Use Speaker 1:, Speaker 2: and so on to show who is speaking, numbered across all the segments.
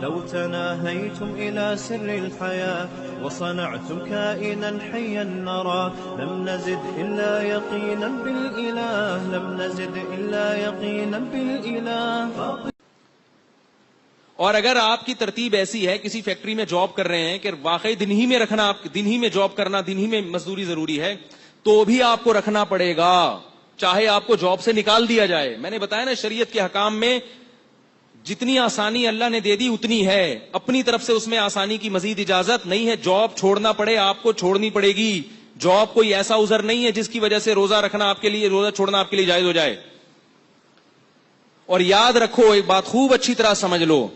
Speaker 1: لو تناهيتم إلى سر الحياة وصنعتم كائنا حيا نرى لم نزد إلا يقينا بالإله لم نزد إلا يقينا بالإله.
Speaker 2: اور اگر آپ کی ترتیب ایسی ہے کسی فیکٹری میں جاب کر رہے ہیں کہ واقعی دن ہی میں رکھنا، دن ہی میں جاب کرنا، دن ہی میں مزدوری ضروری ہے، تو بھی آپ کو رکھنا پڑے گا چاہے آپ کو جاب سے نکال دیا جائے. میں نے بتایا نا شریعت کے حکام میں جتنی آسانی اللہ نے دے دی اتنی ہے، اپنی طرف سے اس میں آسانی کی مزید اجازت نہیں ہے. جاب چھوڑنا پڑے آپ کو چھوڑنی پڑے گی. جاب کوئی ایسا عذر نہیں ہے جس کی وجہ سے روزہ رکھنا آپ کے لیے، روزہ چھوڑنا آپ کے لیے جائز ہو جائے. اور یاد رکھو ایک بات خوب اچھی طرح سمجھ لو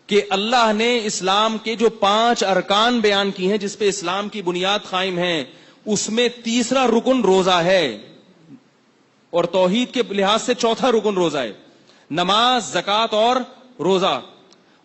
Speaker 2: کہ اللہ نے اسلام کے جو 5 ارکان بیان کی ہیں جس پہ اسلام کی بنیاد قائم ہے، اس میں تیسرا رکن روزہ ہے، اور توحید کے لحاظ سے چوتھا رکن روزہ ہے، نماز، زکوٰۃ اور روزہ.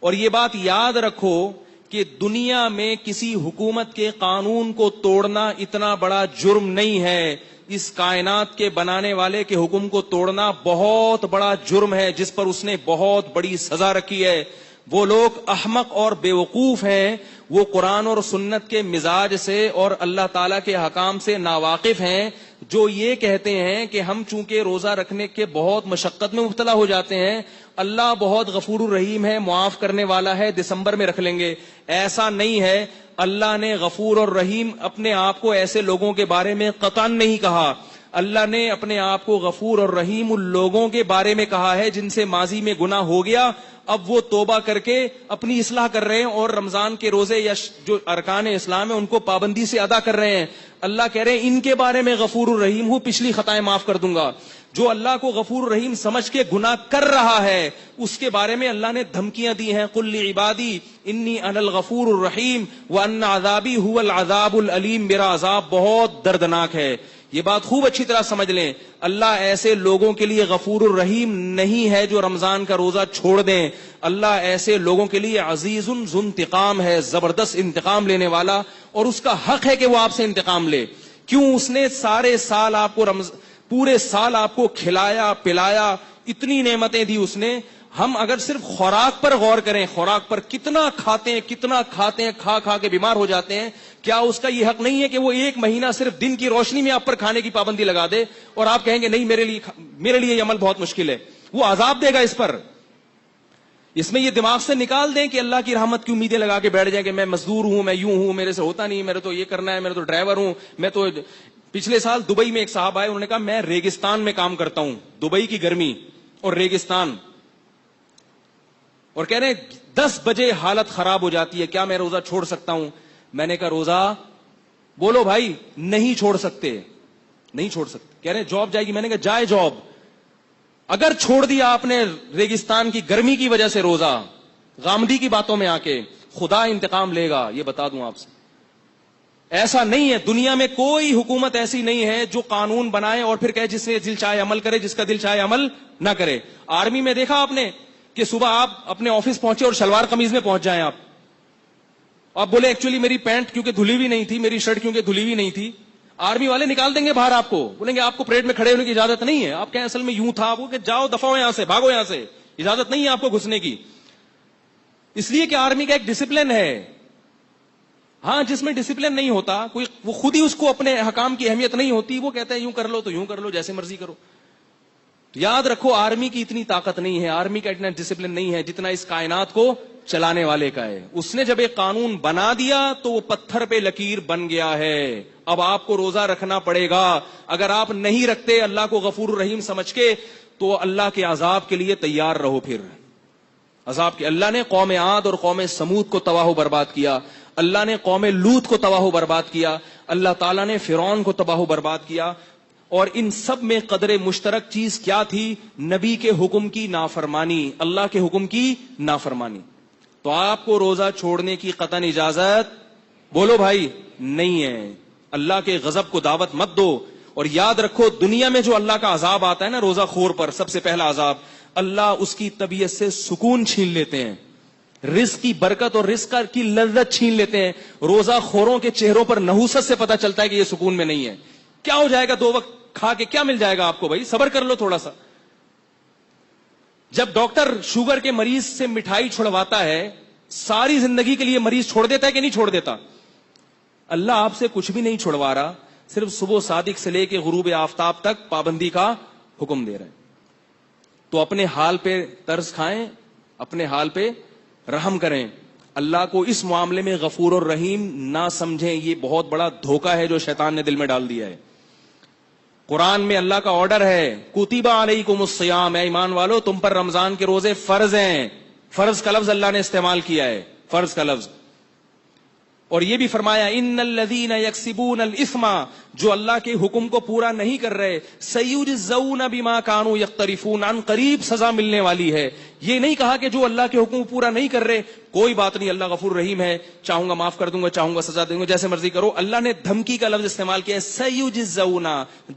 Speaker 2: اور یہ بات یاد رکھو کہ دنیا میں کسی حکومت کے قانون کو توڑنا اتنا بڑا جرم نہیں ہے. اس کائنات کے بنانے والے کے حکم کو توڑنا بہت بڑا جرم ہے جس پر اس نے بہت بڑی سزا رکھی ہے. وہ لوگ احمق اور بیوقوف ہیں، وہ قرآن اور سنت کے مزاج سے اور اللہ تعالیٰ کے حکام سے ناواقف ہیں، جو یہ کہتے ہیں کہ ہم چونکہ روزہ رکھنے کے بہت مشقت میں مبتلا ہو جاتے ہیں، اللہ بہت غفور الرحیم ہے، معاف کرنے والا ہے، دسمبر میں رکھ لیں گے. ایسا نہیں ہے. اللہ نے غفور اور رحیم اپنے آپ کو ایسے لوگوں کے بارے میں قطعاً نہیں کہا. اللہ نے اپنے آپ کو غفور اور رحیم ان لوگوں کے بارے میں کہا ہے جن سے ماضی میں گناہ ہو گیا، اب وہ توبہ کر کے اپنی اصلاح کر رہے ہیں اور رمضان کے روزے یا جو ارکان اسلام ہیں ان کو پابندی سے ادا کر رہے ہیں. اللہ کہہ رہے ہیں ان کے بارے میں غفور الرحیم ہوں، پچھلی خطائیں معاف کر دوں گا. جو اللہ کو غفور الرحیم سمجھ کے گناہ کر رہا ہے اس کے بارے میں اللہ نے دھمکیاں دی ہیں. قل لعبادی انی انا الغفور الرحیم وان عذابی هو العذاب العلیم. میرا عذاب بہت دردناک ہے. یہ بات خوب اچھی طرح سمجھ لیں. اللہ ایسے لوگوں کے لیے غفور الرحیم نہیں ہے جو رمضان کا روزہ چھوڑ دیں. اللہ ایسے لوگوں کے لیے عزیز ذو انتقام ہے، زبردست انتقام لینے والا، اور اس کا حق ہے کہ وہ آپ سے انتقام لے. کیوں؟ اس نے سارے سال آپ کو پورے سال آپ کو کھلایا پلایا، اتنی نعمتیں دی اس نے. ہم اگر صرف خوراک پر غور کریں، خوراک پر کتنا کھاتے ہیں، کھا کھا کے بیمار ہو جاتے ہیں. کیا اس کا یہ حق نہیں ہے کہ وہ 1 مہینہ صرف دن کی روشنی میں آپ پر کھانے کی پابندی لگا دے اور آپ کہیں گے نہیں میرے لیے یہ عمل بہت مشکل ہے؟ وہ عذاب دے گا اس پر. اس میں یہ دماغ سے نکال دیں کہ اللہ کی رحمت کی امیدیں لگا کے بیٹھ جائیں کہ میں مزدور ہوں، میں یوں ہوں، میرے سے ہوتا نہیں، میرے تو یہ کرنا ہے، میرے تو ڈرائیور ہوں، میں تو. پچھلے سال دبئی میں ایک صاحب آئے، انہوں نے کہا میں ریگستان میں کام کرتا ہوں، دبئی کی گرمی اور ریگستان، اور کہہ رہے ہیں 10 بجے حالت خراب ہو جاتی ہے، کیا میں روزہ چھوڑ سکتا ہوں؟ میں نے کہا روزہ بولو بھائی، نہیں چھوڑ سکتے. کہہ رہے ہیں جاب جائے گی. میں نے کہا جائے جاب. اگر چھوڑ دیا آپ نے ریگستان کی گرمی کی وجہ سے روزہ، غامدی کی باتوں میں آ کے، خدا انتقام لے گا، یہ بتا دوں آپ سے. ایسا نہیں ہے. دنیا میں کوئی حکومت ایسی نہیں ہے جو قانون بنائے اور پھر کہے جس سے دل چاہے عمل کرے، جس کا دل چاہے عمل نہ کرے. آرمی میں دیکھا آپ نے کہ صبح آپ اپنے آفس پہنچے اور شلوار قمیض میں پہنچ جائیں. آپ بولے ایکچولی میری پینٹ کیونکہ دھلی ہوئی نہیں تھی، میری شرٹ کیونکہ دھلی ہوئی نہیں تھی، آرمی والے نکال دیں گے باہر. آپ کو بولیں گے آپ کو پریڈ میں کھڑے ہونے کی اجازت نہیں ہے. آپ کہیں اصل میں یوں تھا، کہ جاؤ دفعہ یہاں سے، بھاگو یہاں سے، اجازت نہیں ہے آپ کو گھسنے کی. اس لیے کہ آرمی کا ایک ڈسپلن ہے. ہاں جس میں ڈسپلن نہیں ہوتا، کوئی وہ خود ہی اس کو اپنے حکام کی اہمیت نہیں ہوتی، وہ کہتا ہے یوں کر لو تو یوں کر لو، جیسے مرضی کرو. تو یاد رکھو آرمی کی اتنی طاقت نہیں ہے، آرمی کا اتنا ڈسپلن نہیں ہے جتنا اس کائنات کو چلانے والے کا ہے. اس نے جب ایک قانون بنا دیا تو وہ پتھر پہ لکیر بن گیا ہے. اب آپ کو روزہ رکھنا پڑے گا. اگر آپ نہیں رکھتے اللہ کو غفور الرحیم سمجھ کے تو اللہ کے عذاب کے لیے تیار رہو. پھر عذاب کے اللہ نے قوم عاد اور قوم سمود کو تباہ و برباد کیا. اللہ نے قوم لوط کو تباہ و برباد کیا. اللہ تعالیٰ نے فرعون کو تباہ و برباد کیا. اور ان سب میں قدر مشترک چیز کیا تھی؟ نبی کے حکم کی نافرمانی، اللہ کے حکم کی نافرمانی. تو آپ کو روزہ چھوڑنے کی قطعاً اجازت بولو بھائی نہیں ہے. اللہ کے غضب کو دعوت مت دو. اور یاد رکھو دنیا میں جو اللہ کا عذاب آتا ہے نا روزہ خور پر، سب سے پہلا عذاب اللہ اس کی طبیعت سے سکون چھین لیتے ہیں، رزق کی برکت اور رزق کی لذت چھین لیتے ہیں. روزہ خوروں کے چہروں پر نحوست سے پتہ چلتا ہے کہ یہ سکون میں نہیں ہے. کیا ہو جائے گا 2 وقت کھا کے، کیا مل جائے گا آپ کو؟ بھائی صبر کر لو تھوڑا سا. جب ڈاکٹر شوگر کے مریض سے مٹھائی چھڑواتا ہے ساری زندگی کے لیے مریض چھوڑ دیتا ہے کہ نہیں چھوڑ دیتا؟ اللہ آپ سے کچھ بھی نہیں چھڑوا رہا, صرف صبح صادق سے لے کے غروب آفتاب تک پابندی کا حکم دے رہے ہیں. تو اپنے حال پہ ترس کھائیں, اپنے حال پہ رحم کریں. اللہ کو اس معاملے میں غفور اور رحیم نہ سمجھیں, یہ بہت بڑا دھوکہ ہے جو شیطان نے دل میں ڈال دیا ہے. قرآن میں اللہ کا آرڈر ہے, کتب علیکم الصیام, اے ایمان والو تم پر رمضان کے روزے فرض ہیں. فرض کا لفظ اللہ نے استعمال کیا ہے, فرض کا لفظ. اور یہ بھی فرمایا ان الذین یکسبون الاثم, جو اللہ کے حکم کو پورا نہیں کر رہے, سیجزون بما کانوا یقترفون, عن قریب سزا ملنے والی ہے. یہ نہیں کہا کہ جو اللہ کے حکم کو پورا نہیں کر رہے کوئی بات نہیں, اللہ غفور رحیم ہے, چاہوں گا معاف کر دوں گا, چاہوں گا سزا دوں گا, جیسے مرضی کرو. اللہ نے دھمکی کا لفظ استعمال کیا ہے, سیجزون,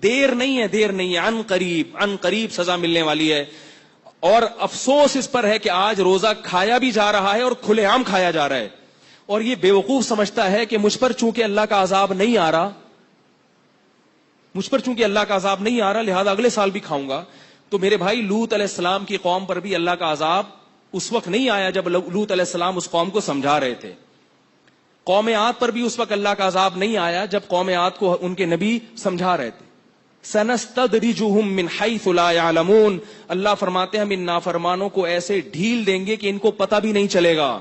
Speaker 2: دیر نہیں ہے, دیر نہیں ہے, عن قریب سزا ملنے والی ہے. اور افسوس اس پر ہے کہ آج روزہ کھایا بھی جا رہا ہے اور کھلے عام کھایا جا رہا ہے. اور یہ بیوقوف سمجھتا ہے کہ مجھ پر چونکہ اللہ کا عذاب نہیں آ رہا, مجھ پر چونکہ اللہ کا عذاب نہیں آ رہا لہذا اگلے سال بھی کھاؤں گا. تو میرے بھائی لوط علیہ السلام کی قوم پر بھی اللہ کا عذاب اس وقت نہیں آیا جب لوط علیہ السلام اس قوم کو سمجھا رہے تھے. قوم عاد پر بھی اس وقت اللہ کا عذاب نہیں آیا جب قوم عاد کو ان کے نبی سمجھا رہے تھے. سنستدرجہم من حیث لا یعلمون, اللہ فرماتے ہیں ہم ان نافرمانوں کو ایسے ڈھیل دیں گے کہ ان کو پتہ بھی نہیں چلے گا.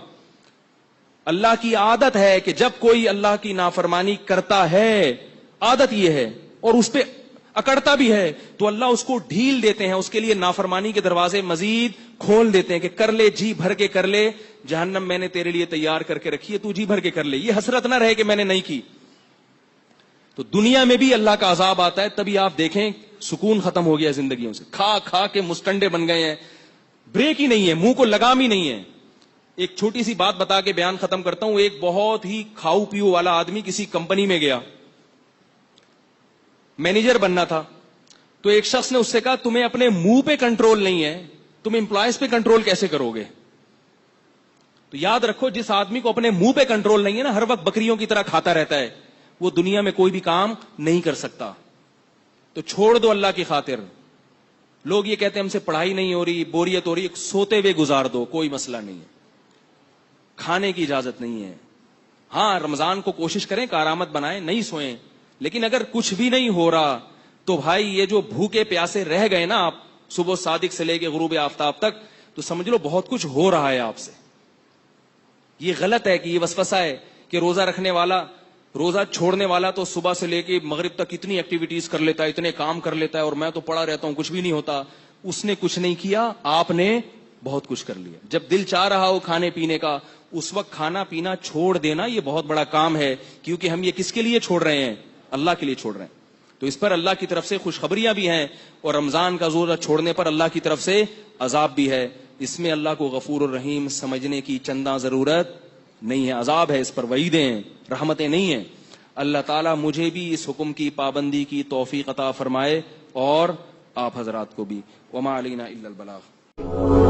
Speaker 2: اللہ کی عادت ہے کہ جب کوئی اللہ کی نافرمانی کرتا ہے, عادت یہ ہے, اور اس پہ اکڑتا بھی ہے تو اللہ اس کو ڈھیل دیتے ہیں, اس کے لیے نافرمانی کے دروازے مزید کھول دیتے ہیں کہ کر لے, جی بھر کے کر لے, جہنم میں نے تیرے لیے تیار کر کے رکھی ہے, تو جی بھر کے کر لے, یہ حسرت نہ رہے کہ میں نے نہیں کی. تو دنیا میں بھی اللہ کا عذاب آتا ہے, تبھی آپ دیکھیں سکون ختم ہو گیا زندگیوں سے, کھا کھا کے مستنڈے بن گئے ہیں, بریک ہی نہیں ہے, منہ کو لگام ہی نہیں ہے. ایک چھوٹی سی بات بتا کے بیان ختم کرتا ہوں. ایک بہت ہی کھاؤ پیو والا آدمی کسی کمپنی میں گیا, مینیجر بننا تھا. تو ایک شخص نے اس سے کہا تمہیں اپنے منہ پہ کنٹرول نہیں ہے, تم امپلائیز پہ کنٹرول کیسے کرو گے؟ تو یاد رکھو جس آدمی کو اپنے منہ پہ کنٹرول نہیں ہے نا, ہر وقت بکریوں کی طرح کھاتا رہتا ہے, وہ دنیا میں کوئی بھی کام نہیں کر سکتا. تو چھوڑ دو اللہ کی خاطر. لوگ یہ کہتے ہیں ہم سے پڑھائی نہیں ہو رہی, بوریت ہو رہی, سوتے ہوئے گزار دو, کوئی مسئلہ نہیں ہے, کھانے کی اجازت نہیں ہے. ہاں رمضان کو کوشش کریں کارآمد بنائیں, نہیں سوئیں, لیکن اگر کچھ بھی نہیں ہو رہا تو بھائی یہ جو بھوکے پیاسے رہ گئے نا آپ صبح صادق سے لے کے غروب آفتاب تک, تو سمجھ لو بہت کچھ ہو رہا ہے آپ سے. یہ غلط ہے کہ یہ وسوسہ ہے کہ روزہ رکھنے والا, روزہ چھوڑنے والا تو صبح سے لے کے مغرب تک اتنی ایکٹیویٹیز کر لیتا ہے, اتنے کام کر لیتا ہے, اور میں تو پڑا رہتا ہوں, کچھ بھی نہیں ہوتا. اس نے کچھ نہیں کیا, آپ نے بہت کچھ کر لیا. جب دل چاہ رہا ہو کھانے پینے کا اس وقت کھانا پینا چھوڑ دینا یہ بہت بڑا کام ہے, کیونکہ ہم یہ کس کے لیے چھوڑ رہے ہیں؟ اللہ کے لیے چھوڑ رہے ہیں. تو اس پر اللہ کی طرف سے خوشخبریاں بھی ہیں, اور رمضان کا روزہ چھوڑنے پر اللہ کی طرف سے عذاب بھی ہے. اس میں اللہ کو غفور الرحیم سمجھنے کی چندہ ضرورت نہیں ہے. عذاب ہے, اس پر وعیدیں ہیں, رحمتیں نہیں ہیں. اللہ تعالیٰ مجھے بھی اس حکم کی پابندی کی توفیق عطا فرمائے اور آپ حضرات کو بھی. وما علینا الا البلاغ.